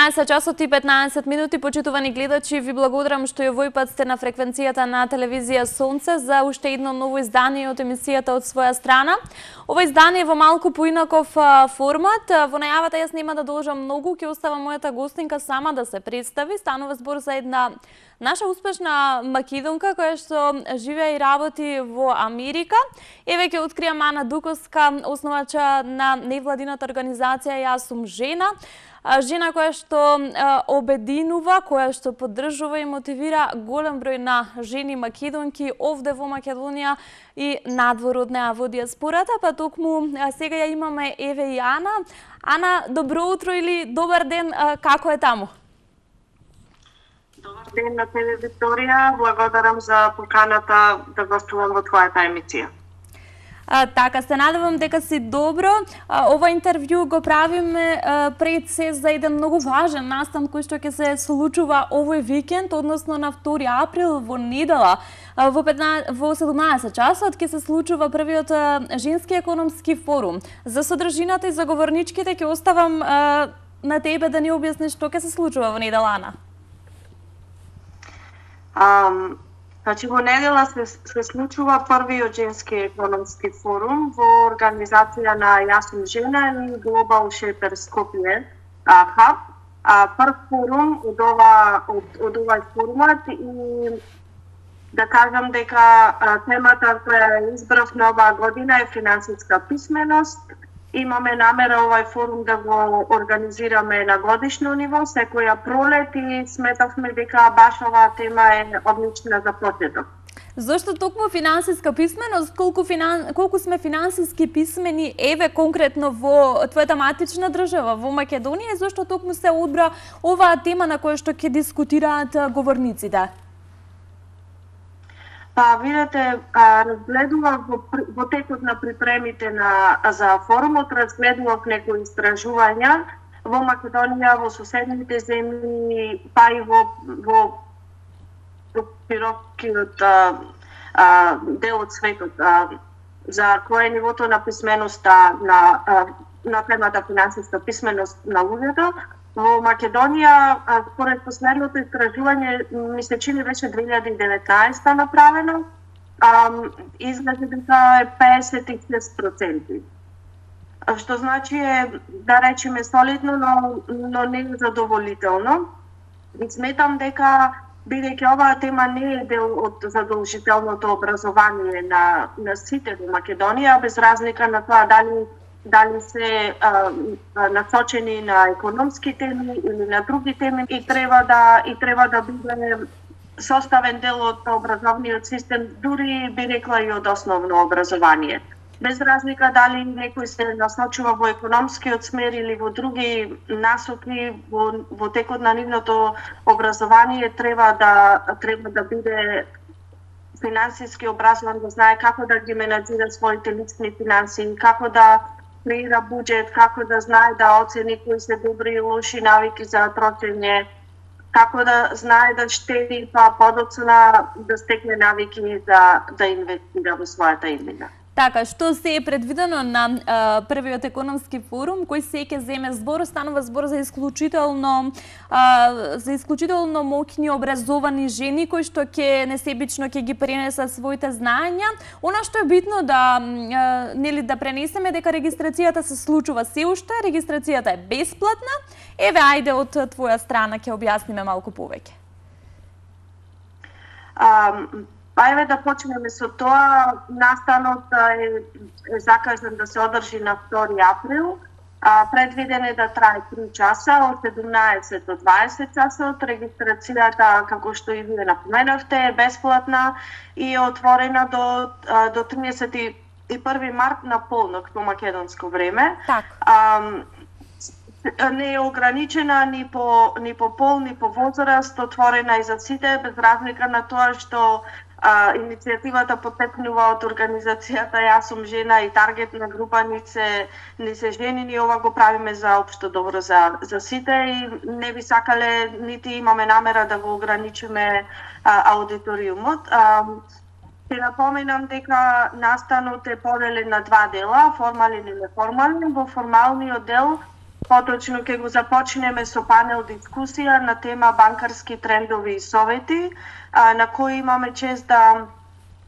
17 часот и 15 минути, почитувани гледачи, ви благодарам што и овој пат сте на фреквенцијата на телевизија Сонце за уште едно ново издание од емисијата од своја страна. Ова издание е во малку поинаков формат. Во најавата јас нема да должам многу, ќе оставам мојата гостинка сама да се представи. Станува збор за една наша успешна македонка која што живее и работи во Америка. Еве ќе откриам Ана Дуковска, основача на невладината организација Јас сум жена. Жена која што обединува, која што поддржува и мотивира голем број на жени македонки овде во Македонија и надвор од неа во диаспората, па токму сега ја имаме еве и Ана. Ана, добро утро или добар ден, како е таму? Добар ден на тебе, Викторија. Благодарам за поканата да гостувам во твојата емисија. Така, се надевам дека си добро. Ова интервју го правиме пред се за еден многу важен настан кој што ќе се случува овој викенд, односно на 2 април во недела. Во 17 часот ќе се случува првиот женски економски форум. За содржината и за говорничките ќе оставам на тебе да ни објасниш што ќе се случува во недела, Ана. Значи, во недела се случува првиот женски економски форум во организација на Јас сум жена и Global Shaper Skopje Hub. Прв форум од овај формат и да кажам дека темата која избрав на оваа година е финансиска писменост. Имаме намера овај форум да го организираме на годишно ниво, секоја пролет и сметавме дека баш оваа тема е одлична за почеток. Зошто токму финансиска писменост? Колку сме финансиски писмени еве конкретно во твојата матична држава, во Македонија, зошто токму се одбра оваа тема на која што ќе дискутираат говорниците? Па, видете, разгледував во текот на припремите за форумот, разгледував некои истражувања во Македонија, во соседните земји, па и во широкиот дел од светот, за кое е нивото на писменоста на темата финансиска писменост на луѓето. Во Македонија, според последното истражување, ми се чини беше 2019 направено, изгледа дека е 56%. Што значи е, да речеме, солидно, но не е задоволително. И сметам дека, бидејќи оваа тема не е дел од задолжителното образование на сите во Македонија, без разлика на тоа дали се насочени на економски теми или на други теми и треба да биде составен дел од образовниот систем, дури би рекла и од основно образование. Без разлика дали некој се насочува во економскиот смер или во други насоки, во текот на нивното образование треба да биде финансиски образован, да знае како да ги менаџира своите лични финанси, како да креира буџет, како да знае да оцени кои се добри и лоши навики за трошење, како да знае да штеди, па подоцна да стекне навики да инвестира во својата имена. Така, што се е предвидено на првиот економски форум, кој се ќе земе збор, станува збор за исклучително моќни образовани жени кои што ќе несебично ќе ги пренесат своите знаења. Она што е битно да пренесеме дека регистрацијата се случува се уште, регистрацијата е бесплатна. Еве, ајде од твоја страна ќе објасниме малку повеќе. Па еве да почнеме со тоа. Настанот е закажан да се одржи на 2 април. Предвиден е да трае 3 часа, од 17 до 20 часот. Регистрацијата, како што и вие напоменавте, е бесплатна и е отворена до 31 март на полнок по македонско време. Не е ограничена ни по пол, ни по возраст, отворена и за сите, без разлика на тоа што иницијативата потекнува од организацијата Јас сум жена и таргетна група ни се жени, ни ова го правиме за општо добро за сите и не би сакале, нити имаме намера да го ограничиме аудиториумот. Ќе напоменам дека настанот е поделен на 2 дела, формален и неформален. Во формалниот дел поточно ќе го започнеме со панел дискусија на тема банкарски трендови и совети, на кои имаме чест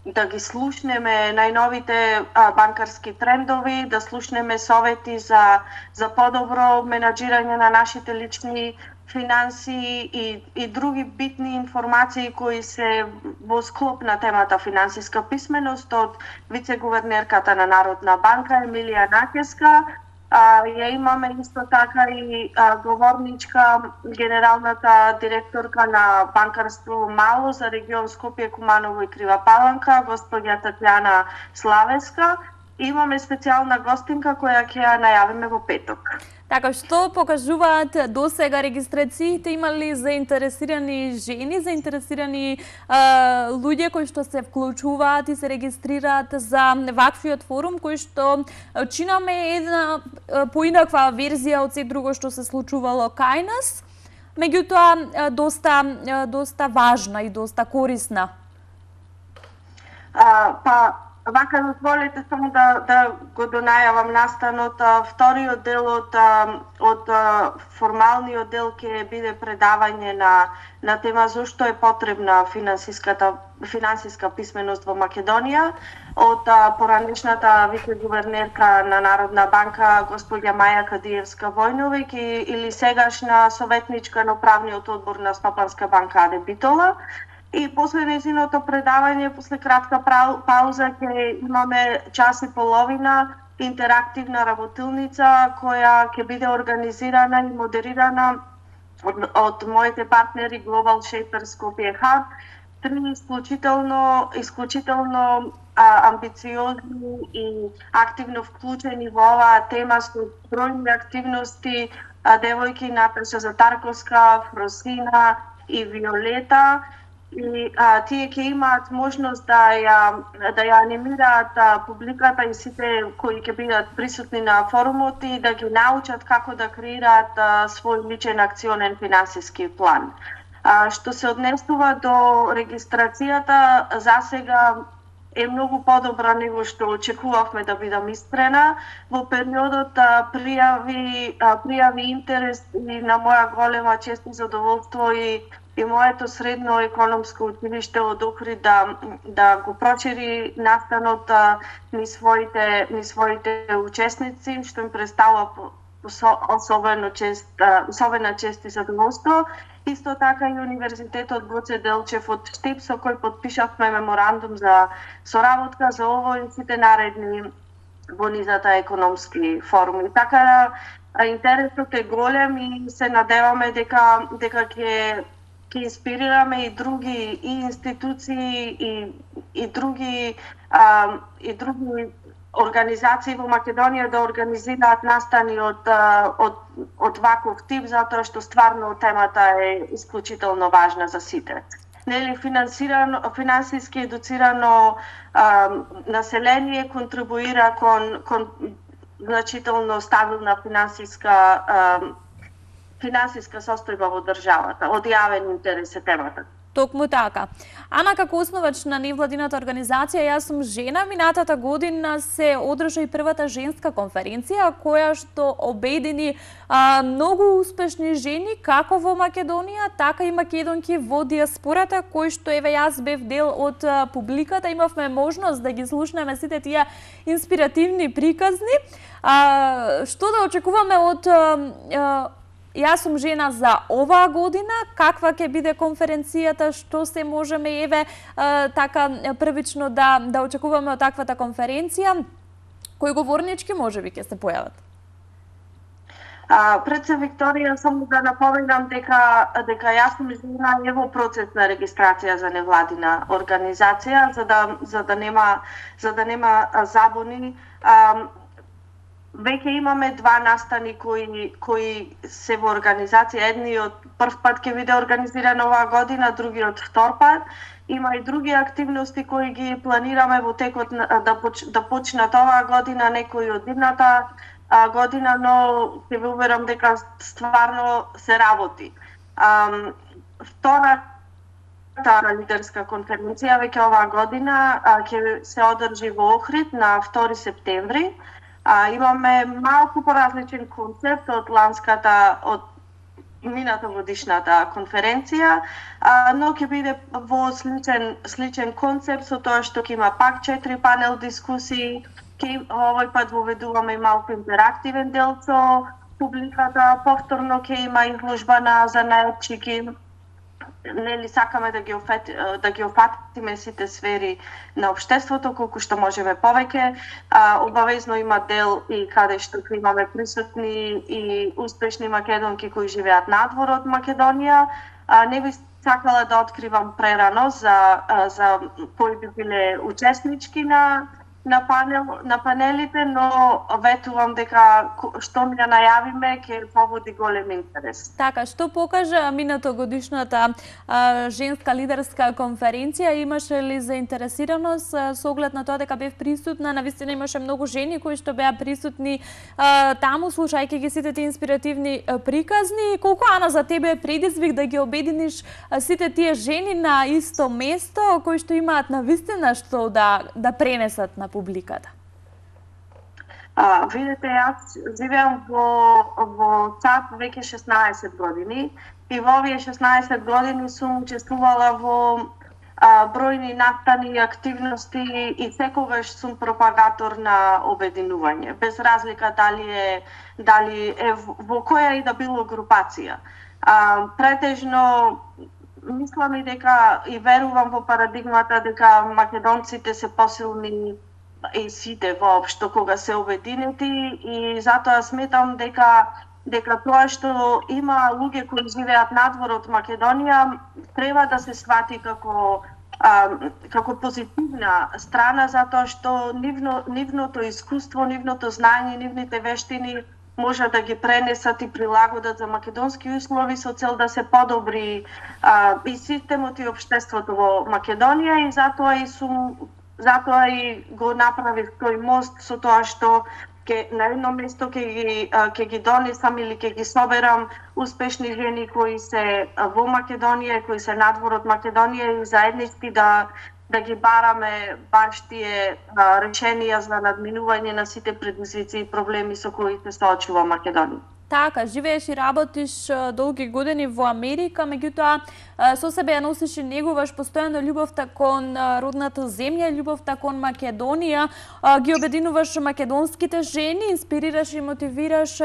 да ги слушнеме најновите банкарски трендови, да слушнеме совети за подобро менаџирање на нашите лични финанси и други битни информации кои се во склоп на темата финансиска писменост од вице-гувернерката на Народна банка Емилија Накеска. Ја имаме исто така и говорничка генералната директорка на банкарство Мало за регион Скопје, Куманово и Крива Паланка, госпоѓа Татјана Славеска. Имаме специјална гостинка која ќе ја најавиме во петок. Така, што покажуваат досега регистрациите? Има ли заинтересирани жени, заинтересирани луѓе кои што се вклучуваат и се регистрираат за ваквиот форум, кој што чинаме една поинаква верзија од се друго што се случувало кај нас, меѓутоа доста важна и доста корисна. Вака, дозволете само да го донајавам настанот. Вториот дел од формалниот дел ќе биде предавање на тема зошто е потребна финансиска писменост во Македонија од поранешната вице-гувернерка на Народна банка госпоѓа Маја Кадиевска Војновиќ или сегашна советничка на управниот одбор на Стопанска банка Аде Битола. И после нејзиното предавање, после кратка пауза, ќе имаме час и половина интерактивна работилница која ќе биде организирана и модерирана од моите партнери Global Shapers Skopje Hub, три исклучително амбициозни и активно вклучени во оваа тема со бројни активности девојки Наташа Затарковска, Фросина и Виолета. И тие ќе имаат можност да ја анимираат публиката и сите кои ќе бидат присутни на форумот и да ги научат како да креираат свој личен акционен финансиски план. Што се однесува до регистрацијата, засега е многу подобра него што очекувавме, да бидам искрена. Во периодот пријави интерес и на моја голема чест и задоволство и моето средно економско училиште од Охрид да го прочери настанот низ своите учесници, што им представува особена чест и задоволство. Исто така и Универзитетот Гоце Делчев од Штип, со кој подпишавме меморандум за соработка за ово и сите наредни во низата економски форуми. Така интересот е голем и се надеваме дека ќе инспирираме и други институции и други организации во Македонија да организираат настани од ваков тип, затоа што стварно темата е исклучително важна за сите. Нели, финансиски едуцирано население контрибуира кон значително стабилна финансиска состојба во државата. Од јавен интерес е темата. Токму така. Ана, како основач на невладината организација, јас сум жена. Минатата година се одржа и првата женска конференција, која што обедини многу успешни жени, како во Македонија, така и македонки во диаспората, кои што еве јас бев дел од публиката. Имавме можност да ги слушнеме сите тие инспиративни приказни. Што да очекуваме од Јас сум жена за оваа година, каква ќе биде конференцијата, што се можеме еве така првично да очекуваме од таквата конференција, кои говорнички можеби ќе се појават? Пред се, Викторија, само да напоменам дека јас сум жена и во процес на регистрација за невладина организација, за да нема забуни. Веќе имаме два настани кои се во организација. Едниот прв пат ќе биде организиран оваа година, другиот втор пат. Има и други активности кои ги планираме во текот да почнат оваа година, некои од идната година, но ќе ве уверам дека стварно се работи. Втората лидерска конференција веќе оваа година ќе се одржи во Охрид на 2 септември. Имаме малку поразличен концепт од минатогодишната конференција, но ќе биде во сличен концепт со тоа што ќе има пак 4 панел дискусии, овој пат воведуваме и малку интерактивен дел со публиката, повторно ќе има изложба на занаетчики. Нели сакаме да ги офатиме сите сфери на општеството колку што можеме повеќе. Обавезно има дел и каде што имаме присутни и успешни македонки кои живеат надвор од Македонија. Не би сакала да откривам прерано за кои би биле учеснички на панелите, но ветувам дека што ми ја најавиме ќе побуди голем интерес. Така, што покажа минатогодишната женска лидерска конференција? Имаше ли заинтересираност со оглед на тоа дека бев присутна? Навистина имаше многу жени кои што беа присутни таму, слушајќи ги сите тие инспиративни приказни. Колку, Ана, за тебе е предизвик да ги обединиш сите тие жени на исто место, кои што имаат навистина што да пренесат на публиката? Видите, јас живеам во ЦАП веќе 16 години и во овие 16 години сум учествувала во бројни настани и активности и секогаш сум пропагатор на обединување, без разлика дали е во која и да било групација. Претежно мислам и дека и верувам во парадигмата дека македонците се посилни и сите воопшто кога се обединети и затоа сметам дека тоа што има луѓе кои живеат надвор од Македонија треба да се свати како позитивна страна, затоа што нивното искуство, нивното знаење, нивните вештини може да ги пренесат и прилагодат за македонски услови со цел да се подобри и системот и општеството во Македонија и затоа и го направив тој мост со тоа што на едно место ќе ги донесам или ќе ги соберам успешни жени кои се во Македонија, кои се надвор од Македонија и заеднички да ги бараме баш тие решенија за надминување на сите предизвици и проблеми со кои се соочува Македонија. Така, живееш и работиш долги години во Америка, меѓутоа со себе ја носиш и негуваш постојано љубовта кон родната земја, љубовта кон Македонија, ги обединуваш македонските жени, инспирираш и мотивираш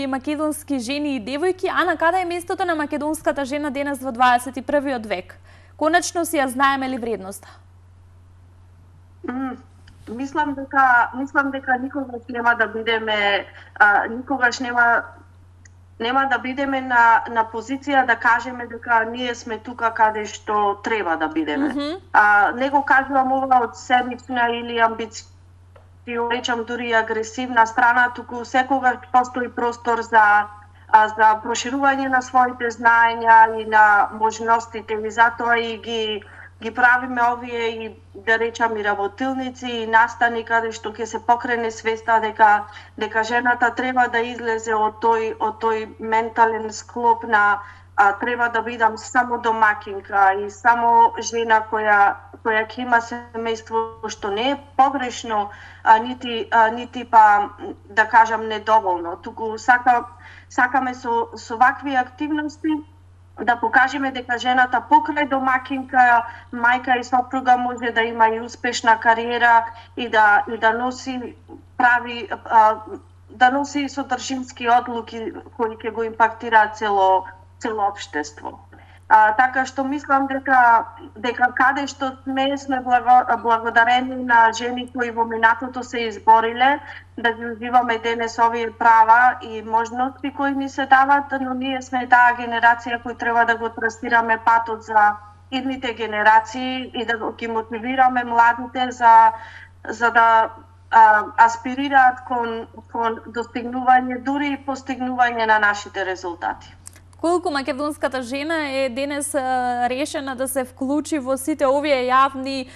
македонски жени и девојки. А на каде е местото на македонската жена денес во 21 век? Конечно си ја знаеме ли вредноста? Мислам дека никогаш нема да бидеме на позиција да кажеме дека ние сме тука каде што треба да бидеме. Не го кажувам ова од себична или амбициозна, речам дури агресивна страна, туку секогаш постои простор за проширување на своите знаења и на можностите и затоа и ги правиме овие и да речам и работилници и настани каде што ќе се покрене свеста дека жената треба да излезе од тој ментален склоп на треба да бидам само домакинка и само жена која ќе има семејство, што не е погрешно, нити па да кажам недоволно. Туку сакаме со вакви активности да покажеме дека жената покрај домакинка, мајка и сопруга може да има и успешна кариера и да носи содржински одлуки кои ќе го импактираат цело општество. Така што мислам дека каде што сме благодарени на жени кои во минатото се избориле да ги уживаме денес овие права и можности кои ни се дават, но ние сме таа генерација кои треба да го трасираме патот за идните генерации и да ги мотивираме младите за да аспирираат кон достигнување, дури и постигнување на нашите резултати. колку македонската жена е денес решена да се вклучи во сите овие јавни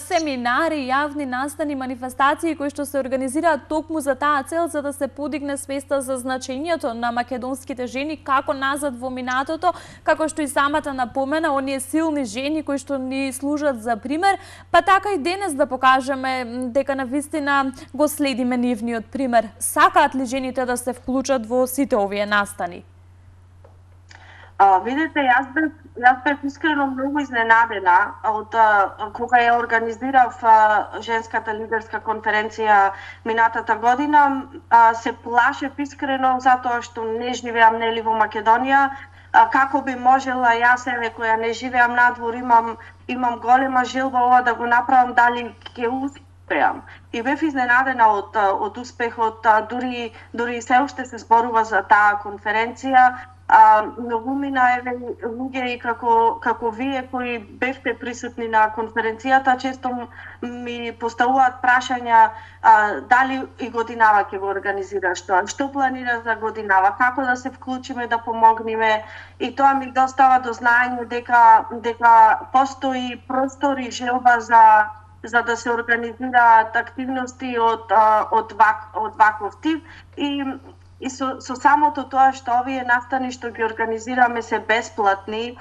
семинари, јавни настани, манифестации кои што се организираат токму за таа цел, за да се подигне свеста за значењето на македонските жени како назад во минатото, како што и самата напомена, оние силни жени кои што ни служат за пример, па така и денес да покажеме дека навистина го следиме нивниот пример. Сакаат ли жените да се вклучат во сите овие настани? Видите, јас бев искрено многу изненадена од кога ја организирав женската лидерска конференција минатата година. Се плашев искрено затоа што не живеам нели во Македонија. Како би можела јас, која не живеам надвор, имам голема желба ова да го направам, дали ќе успеам. И бев изненадена од успехот, дури се уште се зборува за таа конференција. Многумина луѓе и како вие кои бевте присутни на конференцијата често ми поставуваат прашања дали и годинава ќе го организираш тоа, што планираш за годинава, како да се вклучиме, да помогнеме, и тоа ми достава до знаење дека постои простор и желба за да се организираат активности од ваков тип. И со самото тоа што овие настани што ги организираме се бесплатни,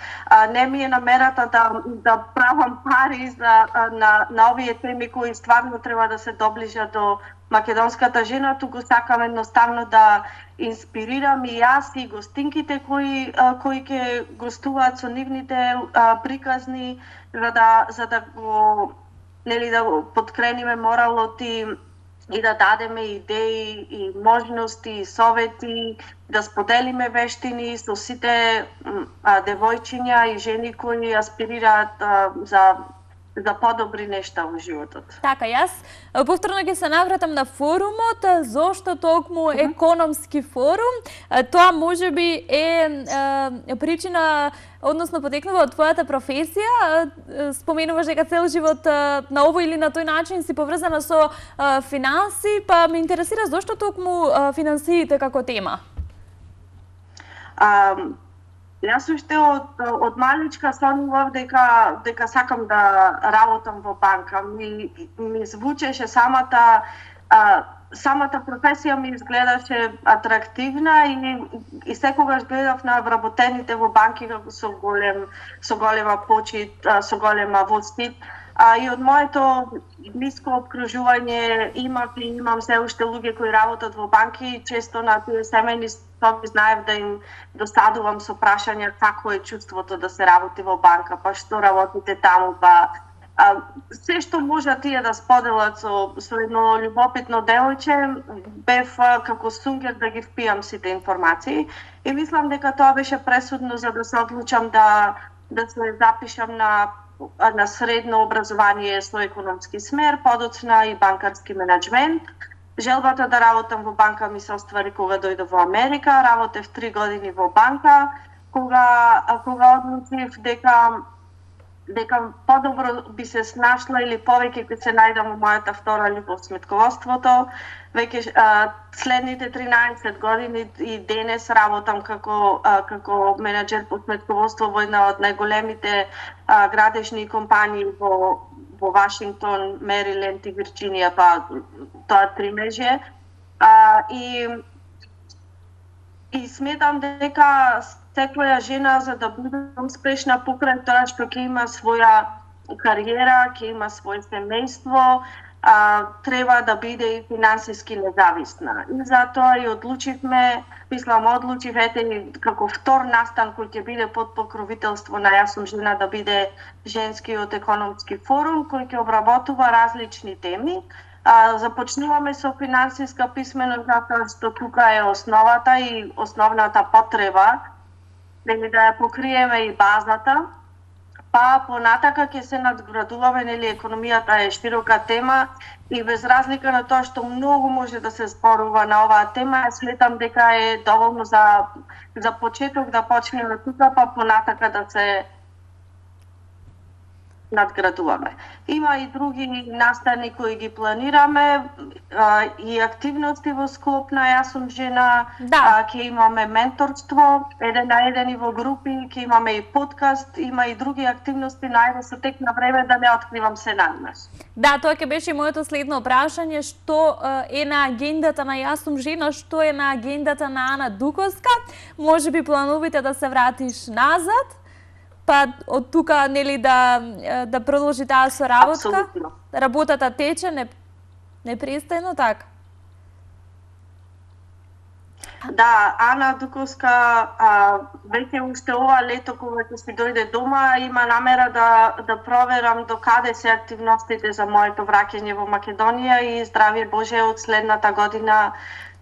не ми е намерата да правам пари на овие теми кои стварно треба да се доближат до македонската жена, туку сакам едноставно да инспирирам и јас и гостинките кои ќе гостуваат со нивните приказни, за да го да подкрениме моралот и да дадеме идеи и можности и совети, да споделиме вештини со сите девојчиња и жени кои аспирираат за подобри нешта во животот. Така, јас повторно ќе се навратам на форумот, зошто токму економски форум. Тоа можеби е причина, односно потекнува од твојата професија. Споменуваш дека цел живот на овој или на тој начин си поврзана со финанси, па ме интересира зошто токму финансиите како тема? Јас уште од маличка сонував дека сакам да работам во банка. Ми звучеше самата професија ми изгледаше атрактивна и секогаш гледав на вработените во банки како со голема почит, со голема восстит. И од моето блиско обкружување имам се уште луѓе кои работат во банки и често на тие семејни соби знаев да им досадувам со прашања како е чувството да се работи во банка, па што работите таму, па се што можат тие да споделат со едно љубопитно девојче, бев како сунгер да ги впијам сите информации и мислам дека тоа беше пресудно за да се одлучам да се запишам на средно образование со економски смер, подоцна и банкарски менеджмент. Желбата да работам во банка ми се оствари кога дојдов во Америка, работев 3 години во банка, кога одлучив дека подобро би се snашла или повеќе ќе се најдам во мојата втора љубов сметководството. Веќе следните 13 години и денес работам како менеджер по сметководство во една од најголемите градежни компании во Вашингтон, Мериленд и Вирџинија, па тоа тримежје. И сметам дека секоја жена за да биде успешна покрај тоа што ќе има своја кариера, ќе има своје семејство, треба да биде и финансиски независна. И затоа и одлучив како втор настан кој ќе биде под покровителство на Јас сум жена да биде женскиот економски форум кој ќе обработува различни теми. Започнуваме со финансиска писменост затоа што тука е основата и основната потреба да ја покриеме и базата. Па понатака ќе се надградуваме, економијата е широка тема и без разлика на тоа што многу може да се зборува на оваа тема, сметам дека е доволно за почеток да почнеме тука, па понатака надградуваме. Има и други настани кои ги планираме и активности во склоп на Јас сум жена, Да. ќе имаме менторство, 1 на 1 и во групи, ќе имаме и подкаст, има и други активности, најде со тек на време да не откривам се наднаш. Да, тоа ќе беше моето следно прашање, што е на агендата на Јас сум жена, што е на агендата на Ана Дуковска. Можеби планувате да се вратиш назад, па од тука нели да продолжи таа соработка. Апсолутно. Работата тече непрестајно така. Да, Ана Дуковска веќе уште ова лето кога ќе си дојде дома има намера да проверам до каде се активностите за моето враќање во Македонија и здравје Боже од следната година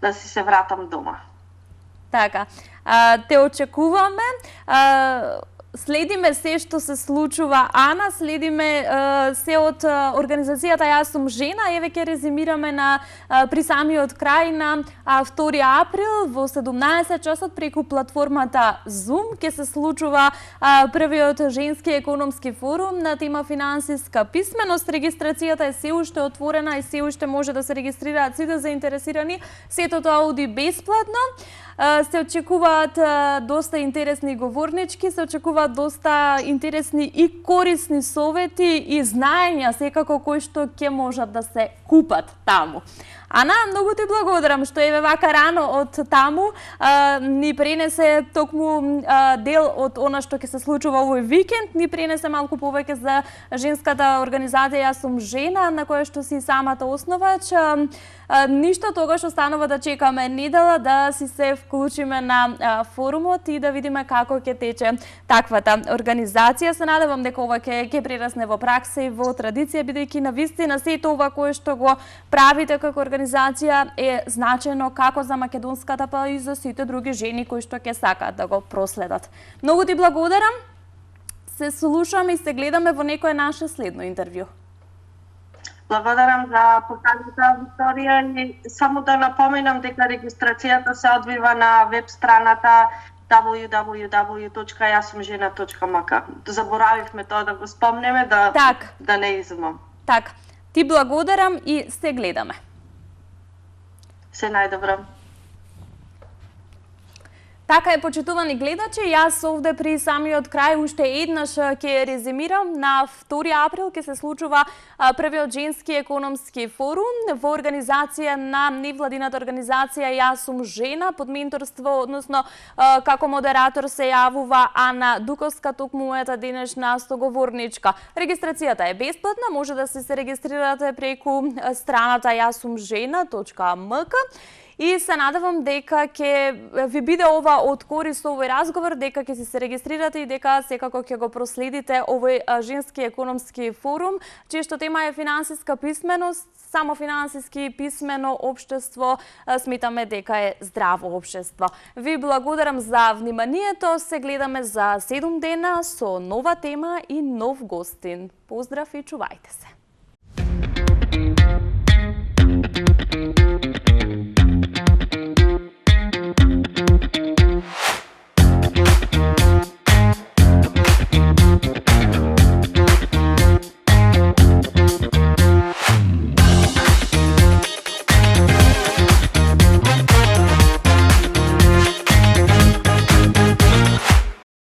да си се вратам дома. Така, те очекуваме. Следиме се што се случува, Ана, следиме се од организацијата Јас сум жена. Еве ќе резимираме при самиот крај на 2 април во 17 часот преку платформата Zoom ќе се случува првиот женски економски форум на тема финансиска писменост. Регистрацијата е се уште отворена и се уште може да се регистрираат сите заинтересирани. Сето тоа оди бесплатно. Се очекуваат доста интересни говорнички, се очекуваат доста интересни и корисни совети и знаења секако кои што ќе можат да се купат таму. Ана, многу ти благодарам што еве вака рано од таму ни пренесе токму дел од она што ќе се случува овој викенд, ни пренесе малку повеќе за женската организација Јас сум жена, на која што си самата основач. Ништо тогаш останува да чекаме недела да си се вклучиме на форумот и да видиме како ќе тече таквата организација. Се надевам дека ова ќе прерасне во пракса и во традиција, бидејќи навистина сето ова кое што го правите како организација е значено како за македонската, па и за сите други жени кои што ќе сакаат да го проследат. Многу ти благодарам. Се слушаме и се гледаме во некое наше следно интервју. Благодарам за поканата, Викторија, и само да напоменам дека регистрацијата се одвива на веб страната www.jasumžena.mk. Заборавивме тоа да го спомнеме, да не изумам. Так, ти благодарам и се гледаме. Се најдобро. Така е, почитувани гледачи, јас овде при самиот крај уште еднаш ќе резимирам. На 2 април ќе се случува првиот женски економски форум во организација на невладината организација Јас сум жена под менторство, односно како модератор се јавува Ана Дуковска, токму мојата денешна соговорничка. Регистрацијата е бесплатна, може да се регистрирате преку страната jasumžena.mk. И се надевам дека ќе ви биде ова од корис овој разговор, дека ќе се регистрирате и дека секако ќе го проследите овој женски економски форум, чија што тема е финансиска писменост. Само финансиски писмено општество сметаме дека е здраво општество. Ви благодарам за вниманието. Се гледаме за 7 дена со нова тема и нов гостин. Поздрав и чувајте се.